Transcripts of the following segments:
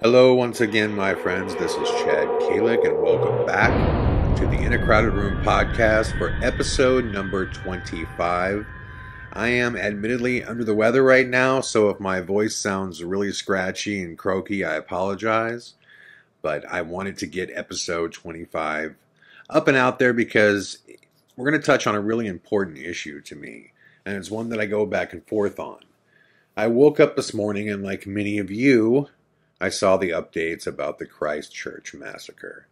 Hello once again, my friends. This is Chad Calek, and welcome back to the In a Crowded Room podcast for episode number 25. I am admittedly under the weather right now, so if my voice sounds really scratchy and croaky, I apologize. But I wanted to get episode 25 up and out there because we're going to touch on a really important issue to me, and it's one that I go back and forth on. I woke up this morning, and like many of you, I saw the updates about the Christchurch Massacre.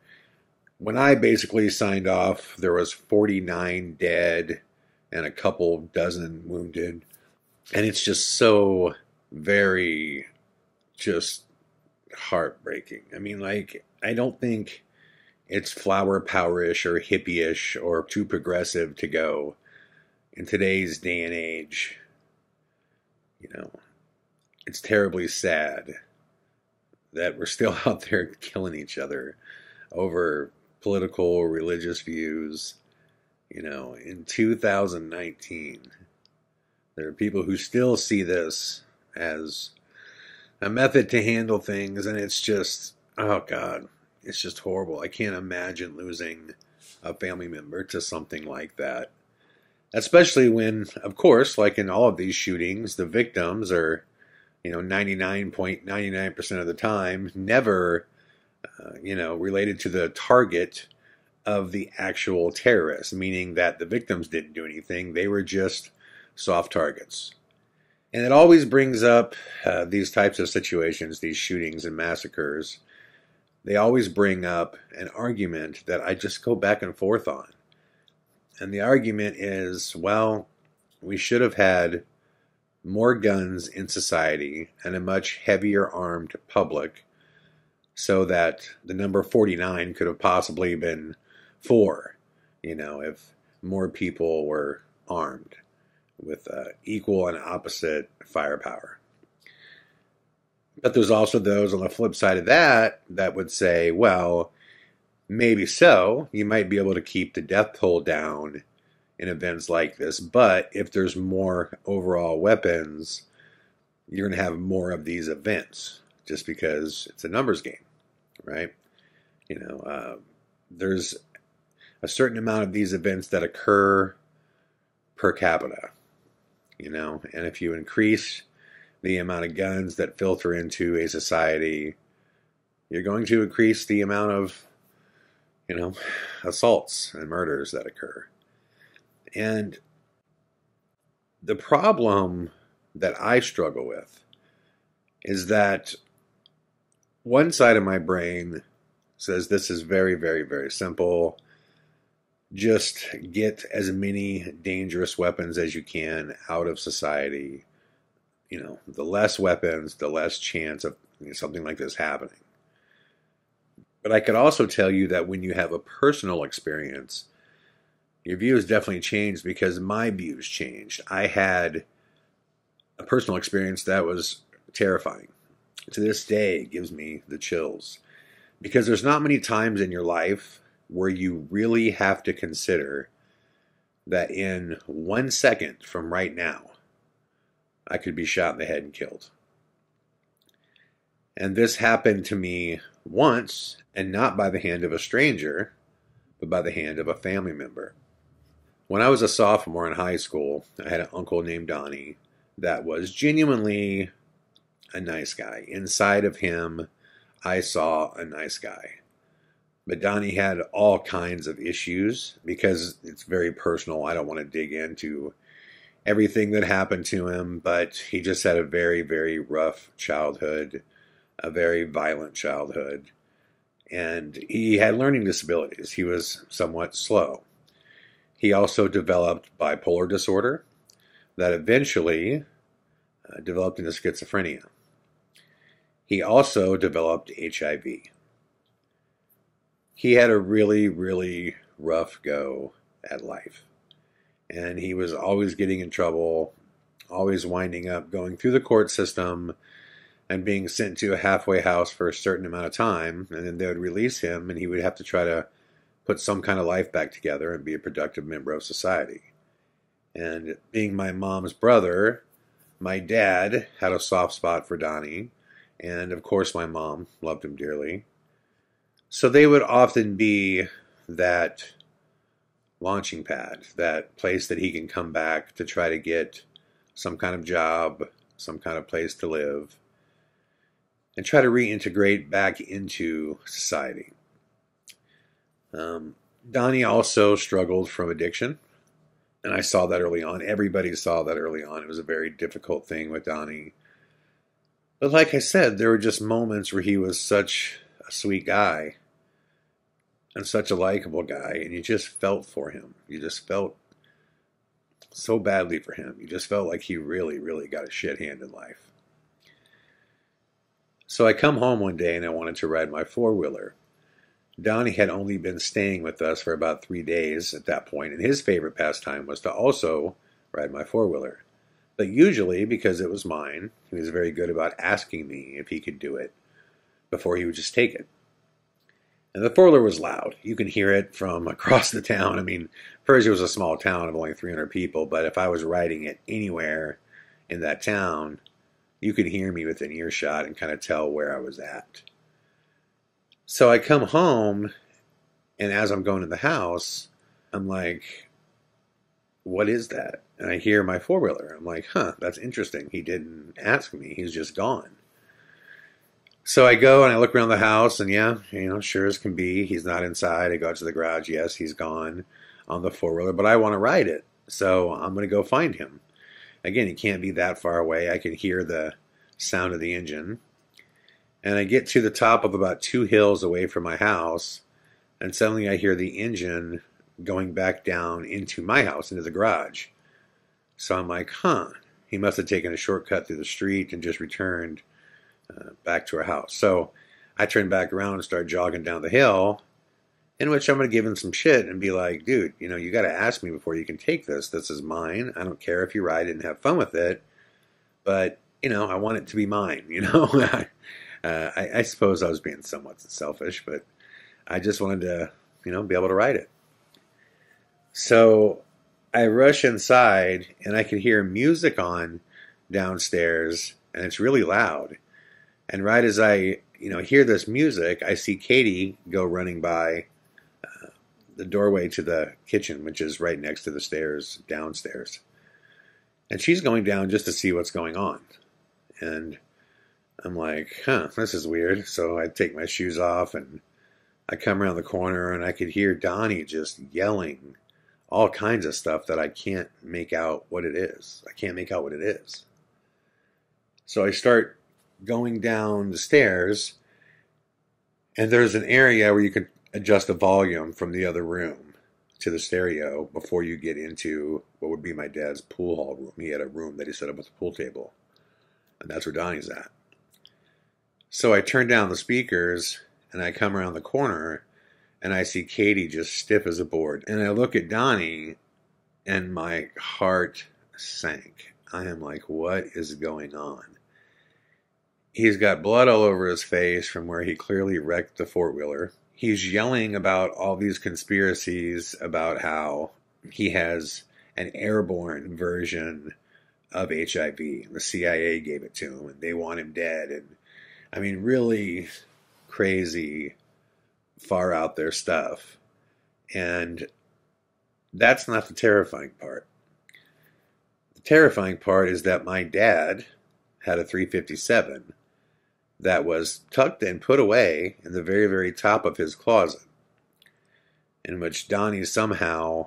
When I basically signed off, there was 49 dead and a couple dozen wounded. And it's just so very just heartbreaking. I mean, I don't think it's flower power-ish or hippie-ish or too progressive to go in today's day and age. You know, it's terribly sad that we're still out there killing each other over political or religious views. You know, in 2019, there are people who still see this as a method to handle things, and it's just, oh God, it's just horrible. I can't imagine losing a family member to something like that. Especially when, of course, like in all of these shootings, the victims are 99.99% of the time, never, related to the target of the actual terrorists, meaning that the victims didn't do anything. They were just soft targets. And it always brings up these types of situations, these shootings and massacres. They always bring up an argument that I just go back and forth on. And the argument is, well, we should have had more guns in society and a much heavier armed public so that the number 49 could have possibly been 4, if more people were armed with equal and opposite firepower. But there's also those on the flip side of that would say, well, maybe so. You might be able to keep the death toll down in events like this, but if there's more overall weapons, you're going to have more of these events just because it's a numbers game, right? There's a certain amount of these events that occur per capita, and if you increase the amount of guns that filter into a society, you're going to increase the amount of, assaults and murders that occur. And the problem that I struggle with is that one side of my brain says this is very, very, very simple. Just get as many dangerous weapons as you can out of society. The less weapons, the less chance of something like this happening. But I could also tell you that when you have a personal experience, your views definitely changed because my views changed. I had a personal experience that was terrifying. To this day, it gives me the chills. Because there's not many times in your life where you really have to consider that in 1 second from right now, I could be shot in the head and killed. And this happened to me once, and not by the hand of a stranger, but by the hand of a family member. When I was a sophomore in high school, I had an uncle named Donnie that was genuinely a nice guy. Inside of him, I saw a nice guy. But Donnie had all kinds of issues because it's very personal. I don't want to dig into everything that happened to him, but he just had a very, very rough childhood, a very violent childhood. And he had learning disabilities. He was somewhat slow. He also developed bipolar disorder that eventually developed into schizophrenia. He also developed HIV. He had a really, really rough go at life. And he was always getting in trouble, always winding up going through the court system and being sent to a halfway house for a certain amount of time. And then they would release him and he would have to try to put some kind of life back together and be a productive member of society. And being my mom's brother, my dad had a soft spot for Donnie, And of course, my mom loved him dearly. So they would often be that launching pad, that place that he can come back to try to get some kind of job, some kind of place to live, and try to reintegrate back into society. Donnie also struggled from addiction, and I saw that early on. Everybody saw that early on. It was a very difficult thing with Donnie. But like I said, there were just moments where he was such a sweet guy and such a likable guy, and you just felt for him. You just felt so badly for him. You just felt like he really, really got a shit hand in life. So I come home one day and I wanted to ride my four-wheeler. Donnie had only been staying with us for about 3 days at that point, and his favorite pastime was to also ride my four-wheeler. But usually, because it was mine, he was very good about asking me if he could do it before he would just take it. And the four-wheeler was loud. You can hear it from across the town. I mean, Persia was a small town of only 300 people, but if I was riding it anywhere in that town, you could hear me within earshot and kind of tell where I was at. So I come home, and as I'm going to the house, I'm like, what is that? And I hear my four-wheeler. I'm like, that's interesting. He didn't ask me. He's just gone. So I go and I look around the house, and yeah, sure as can be, he's not inside. I go out to the garage. Yes, he's gone on the four-wheeler, but I want to ride it. So I'm going to go find him. Again, he can't be that far away. I can hear the sound of the engine. And I get to the top of about 2 hills away from my house, and suddenly I hear the engine going back down into my house, into the garage. So I'm like, he must have taken a shortcut through the street and just returned back to our house. So I turn back around and start jogging down the hill, in which I'm going to give him some shit and be like, dude, you got to ask me before you can take this. This is mine. I don't care if you ride it and have fun with it, but, I want it to be mine, I suppose I was being somewhat selfish, but I just wanted to, be able to ride it. So I rush inside, and I can hear music on downstairs, and it's really loud. And right as I, hear this music, I see Katie go running by the doorway to the kitchen, which is right next to the stairs downstairs. And she's going down just to see what's going on. And I'm like, this is weird. So I take my shoes off, and I come around the corner, and I could hear Donnie just yelling all kinds of stuff that I can't make out what it is. I can't make out what it is. So I start going down the stairs, and there's an area where you can adjust the volume from the other room to the stereo before you get into what would be my dad's pool hall room. He had a room that he set up with a pool table, and that's where Donnie's at. So I turn down the speakers, and I come around the corner, and I see Katie just stiff as a board. And I look at Donnie, and my heart sank. I am like, what is going on? He's got blood all over his face from where he clearly wrecked the four-wheeler. He's yelling about all these conspiracies about how he has an airborne version of HIV. The CIA gave it to him, and they want him dead. And I mean, really crazy, far out there stuff. And that's not the terrifying part. The terrifying part is that my dad had a 357 that was tucked and put away in the very, very top of his closet, in which Donnie somehow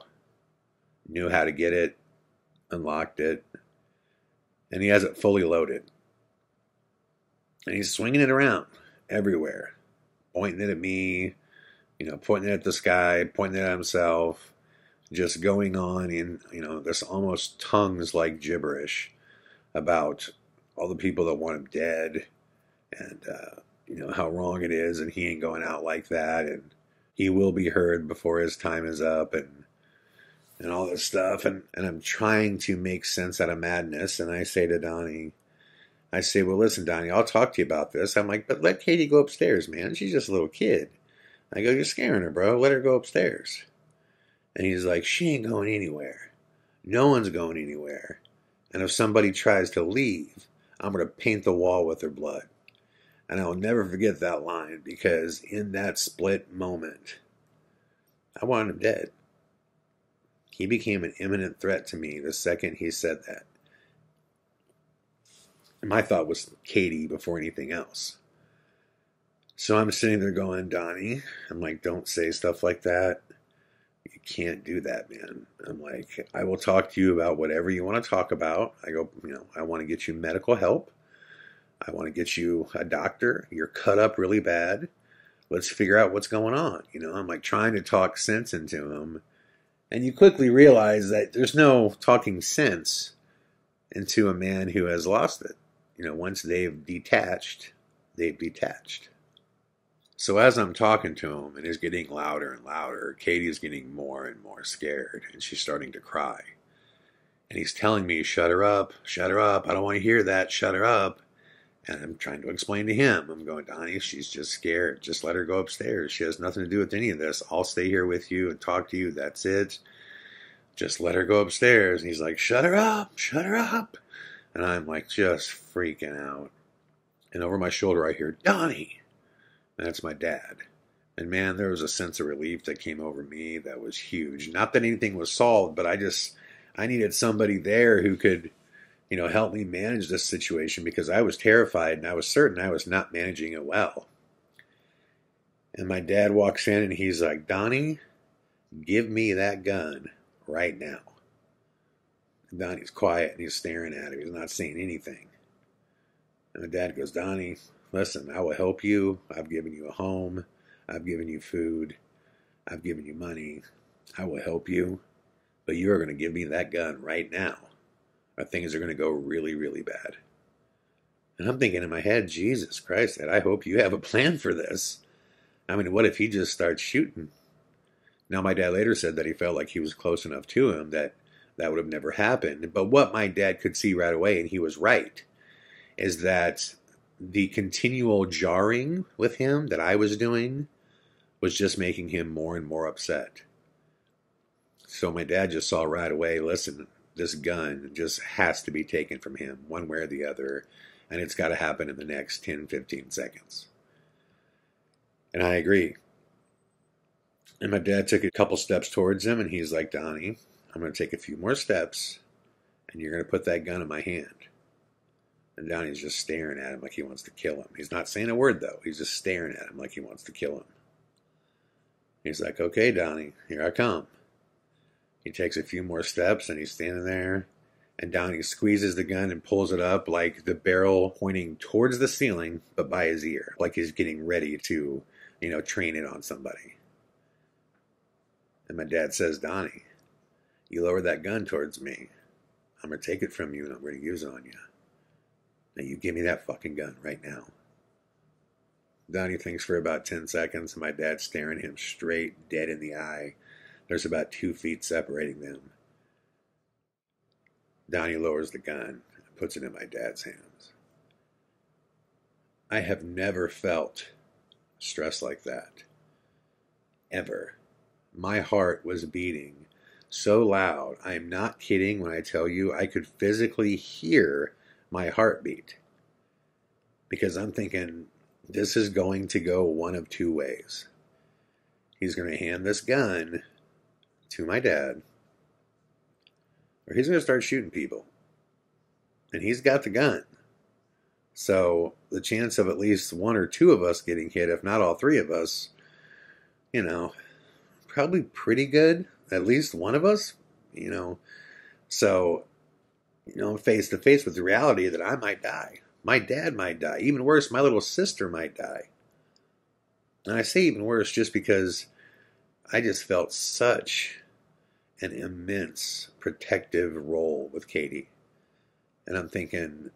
knew how to get it, unlocked it, and he has it fully loaded. And he's swinging it around everywhere, pointing it at me, pointing it at the sky, pointing it at himself, just going on in, this almost tongues-like gibberish about all the people that want him dead, and, how wrong it is, and he ain't going out like that, and he will be heard before his time is up, and all this stuff. And I'm trying to make sense out of madness, and I say to Donnie, well, listen, Donnie, I'll talk to you about this. I'm like, but let Katie go upstairs, man. She's just a little kid. I go, you're scaring her, bro. Let her go upstairs. And he's like, she ain't going anywhere. No one's going anywhere. And if somebody tries to leave, I'm going to paint the wall with her blood. And I'll never forget that line, because in that split moment, I wanted him dead. He became an imminent threat to me the second he said that. And my thought was Katie before anything else. So I'm sitting there going, Donnie, I'm like, don't say stuff like that. You can't do that, man. I'm like, I will talk to you about whatever you want to talk about. I go, I want to get you medical help. I want to get you a doctor. You're cut up really bad. Let's figure out what's going on. I'm like trying to talk sense into him. And you quickly realize that there's no talking sense into a man who has lost it. Once they've detached, they've detached. So as I'm talking to him, and it's getting louder and louder, Katie is getting more and more scared, and she's starting to cry. And he's telling me, shut her up, I don't want to hear that, shut her up. And I'm trying to explain to him, I'm going, Donnie, she's just scared. Just let her go upstairs. She has nothing to do with any of this. I'll stay here with you and talk to you. That's it. Just let her go upstairs. And he's like, shut her up. And I'm like just freaking out. And over my shoulder I hear, Donnie. And that's my dad. And man, there was a sense of relief that came over me that was huge. Not that anything was solved, but I needed somebody there who could help me manage this situation, because I was terrified and I was certain I was not managing it well. And my dad walks in and he's like, Donnie, give me that gun right now. And Donnie's quiet and he's staring at him. He's not saying anything. And my dad goes, Donnie, listen, I will help you. I've given you a home. I've given you food. I've given you money. I will help you. But you are going to give me that gun right now. Things are going to go really, really bad. And I'm thinking in my head, Jesus Christ, Dad, I hope you have a plan for this. I mean, what if he just starts shooting? Now, my dad later said that he felt like he was close enough to him that would have never happened. But what my dad could see right away, and he was right, is that the continual jarring with him that I was doing was just making him more and more upset. So my dad just saw right away, listen, this gun just has to be taken from him one way or the other, and it's got to happen in the next 10, 15 seconds. And I agree. And my dad took a couple steps towards him, and he's like, Donnie, I'm going to take a few more steps, and you're going to put that gun in my hand. And Donnie's just staring at him like he wants to kill him. He's not saying a word, though. He's just staring at him like he wants to kill him. He's like, okay, Donnie, here I come. He takes a few more steps, and he's standing there, and Donnie squeezes the gun and pulls it up, like the barrel pointing towards the ceiling, but by his ear, like he's getting ready to, train it on somebody. And my dad says, Donnie, you lower that gun towards me. I'm going to take it from you, and I'm going to use it on you. Now you give me that fucking gun right now. Donnie thinks for about 10 seconds, and my dad's staring him straight, dead in the eye. There's about 2 feet separating them. Donnie lowers the gun and puts it in my dad's hands. I have never felt stress like that. Ever. My heart was beating so loud. I am not kidding when I tell you I could physically hear my heartbeat. Because I'm thinking, this is going to go one of 2 ways. He's going to hand this gun to my dad, or he's going to start shooting people. And he's got the gun. So the chance of at least 1 or 2 of us getting hit, if not all 3 of us, probably pretty good. At least one of us, So, face to face with the reality that I might die. My dad might die. Even worse, my little sister might die. And I say even worse just because I just felt such an immense protective role with Katie. And I'm thinking,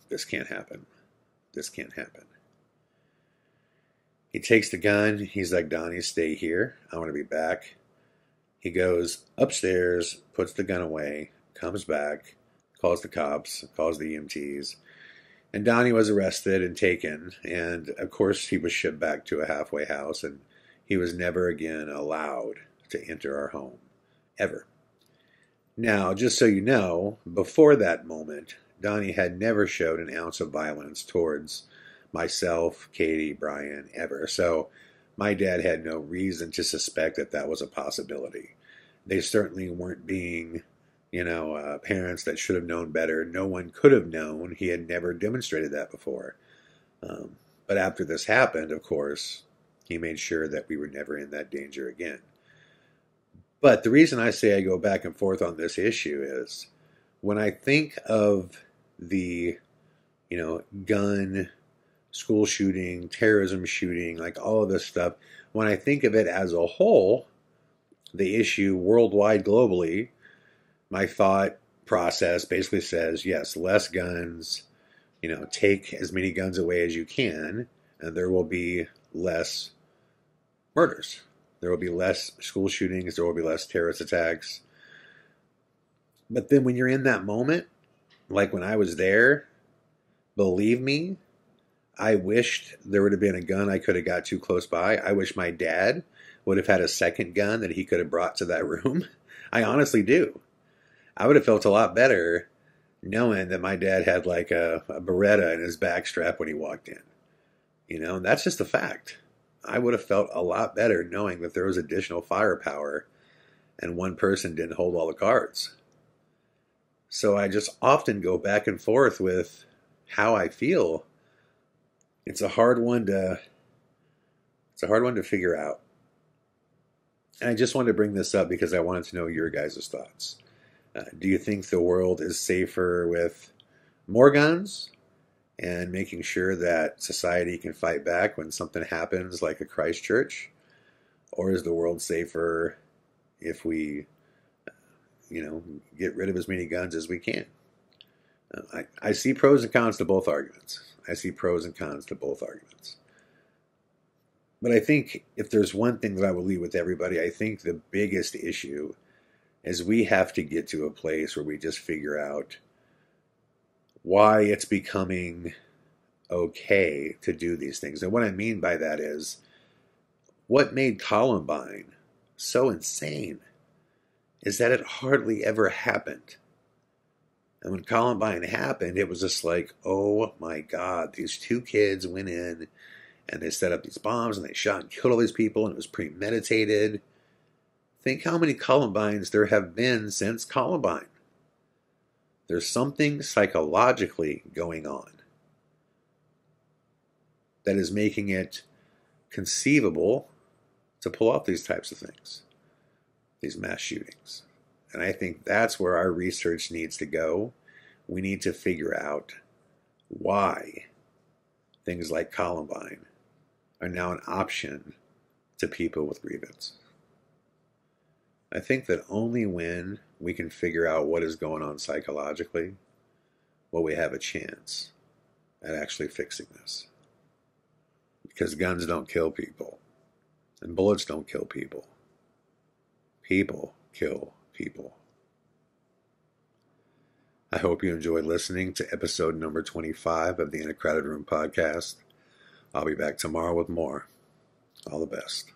this can't happen. This can't happen. He takes the gun. He's like, Donnie, stay here. I want to be back. He goes upstairs, puts the gun away, comes back, calls the cops, calls the EMTs. And Donnie was arrested and taken. And, of course, he was shipped back to a halfway house. And he was never again allowed to enter our home. Ever. Now, just so you know, before that moment, Donnie had never showed an ounce of violence towards myself, Katie, Brian, ever. So my dad had no reason to suspect that that was a possibility. They certainly weren't being, parents that should have known better. No one could have known. He had never demonstrated that before. But after this happened, of course, he made sure that we were never in that danger again. But the reason I say I go back and forth on this issue is when I think of the, gun, school shooting, terrorism shooting, like all of this stuff, when I think of it as a whole, the issue worldwide, globally, my thought process basically says, yes, less guns, take as many guns away as you can, and there will be less murders. There will be less school shootings. There will be less terrorist attacks. But then when you're in that moment, like when I was there, believe me, I wished there would have been a gun I could have got too close by. I wish my dad would have had a second gun that he could have brought to that room. I honestly do. I would have felt a lot better knowing that my dad had like a Beretta in his backstrap when he walked in. And that's just a fact. I would have felt a lot better knowing that there was additional firepower and one person didn't hold all the cards. So I just often go back and forth with how I feel. It's a hard one to figure out. And I just wanted to bring this up because I wanted to know your guys' thoughts. Do you think the world is safer with more guns and making sure that society can fight back when something happens like a Christchurch? Or is the world safer if we, get rid of as many guns as we can? I see pros and cons to both arguments. But I think if there's one thing that I will leave with everybody, I think the biggest issue is we have to get to a place where we just figure out why it's becoming okay to do these things. And what I mean by that is, what made Columbine so insane is that it hardly ever happened. And when Columbine happened, it was just like, oh my God, these two kids went in and they set up these bombs and they shot and killed all these people and it was premeditated. Think how many Columbines there have been since Columbine. There's something psychologically going on that is making it conceivable to pull off these types of things, these mass shootings. And I think that's where our research needs to go. We need to figure out why things like Columbine are now an option to people with grievance. I think that only when we can figure out what is going on psychologically will we have a chance at actually fixing this. Because guns don't kill people, and bullets don't kill people. People kill people. I hope you enjoyed listening to episode number 25 of the In a Crowded Room podcast. I'll be back tomorrow with more. All the best.